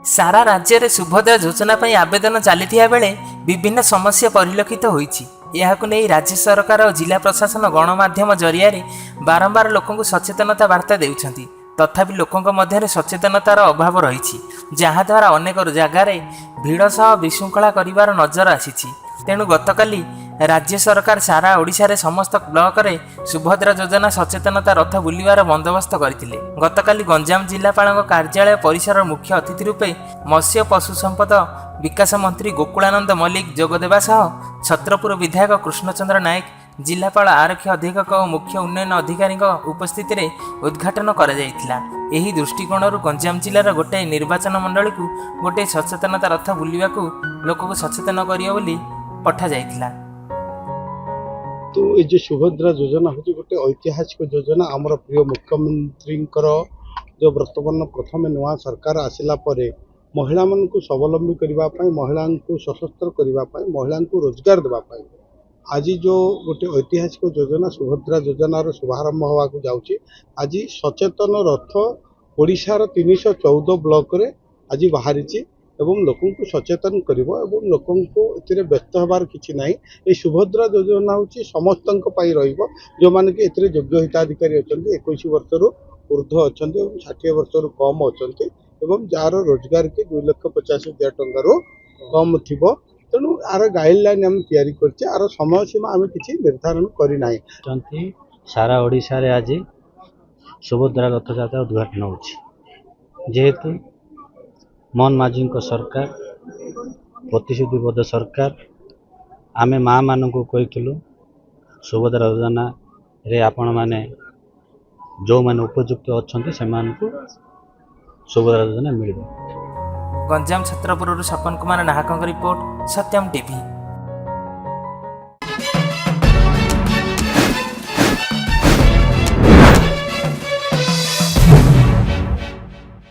सारा राज्य में सुभद्रा योजना पर आवेदन चली बेले विभिन्न समस्या परिलक्षित होती। यहां नहीं राज्य सरकार और जिला प्रशासन गणमाध्यम जरिया बारंबार लोक सचेतनता वार्ता देउछंती। तथापि लोकों मध्य सचेतनतार अभाव रही, जहाद्वारा अनेक जगार भिड़ सह विशृंखला कर नजर आसी। तेणु गतकाली राज्य सरकार सारा ओडिशा रे समस्त ब्लॉक रे सुभद्रा योजना सचेतनता रथ बुलिवार बंदोबस्त करथिले। गतकाली गंजाम जिलापाल कार्यालय परिसर मुख्य अतिथि रूपे मत्स्य पशु संपद विकास मंत्री गोकुलानंद मल्लिक जोगदेवा सह छत्रपुर विधायक कृष्णचंद्र नायक, जिलापाल आरक्षी अधीक्षक और मुख्य उन्नयन अधिकारी उपस्थित रे उद्घाटन करा जायतिला। एही दृष्टिकोण गंजाम जिलार गोटे निर्वाचन मंडली को गोटे सचेतनता रथ बुलिवा को लोक को सचेतन करियो बोली पठा जायतिला। तो ये जो सुभद्रा योजना हूँ गोटे ऐतिहासिक योजना आमर प्रिय मुख्यमंत्री जो वर्तमान प्रथम नुआ सरकार आसला महिला मान स्वावलंबी करने, महिला को सशस्त्र करने, महिला को रोजगार देवाई आज जो गोटे ऐतिहासिक योजना सुभद्रा योजनार शुभारंभ होगा जाऊँगी। आज सचेतन रथ ओडिशार 314 ब्लॉक रे आज बाहरी एवं लोकों को सचेतन करिवो एवं लोकों को एतिरे व्यस्त हबार किछि नाही। ए सुभद्रा योजना होची समस्तन को पाई रहिबो, जो माने कि एतिरे योग्य हिताधिकारी अछंती 21 वर्ष रु ऊर्ध्व अछंती एवं 60 वर्ष रु कम अछंती एवं जार रोजगार के 2,50,000 टंका रु कम थिबो। तेणु आर गाइडलाइन हम तैयारी करछे, आर समय सीमा हम किछि निर्धारण करि नाही। सारा ओडिशा रे आज सुभद्रा रथ यात्रा उद्घाटन होछि। जेहेतु मोहन माझी को सरकार प्रतिश्रुतिबद्ध सरकार, आमे माँ मान को कहीलु सुभद्रा योजना रे आपण माने जो माने उपयुक्त अच्छा से सुभद्रा योजना मिल। गंजाम छत्रपुर सपन कुमार नाहक रिपोर्ट, सत्यम टीवी।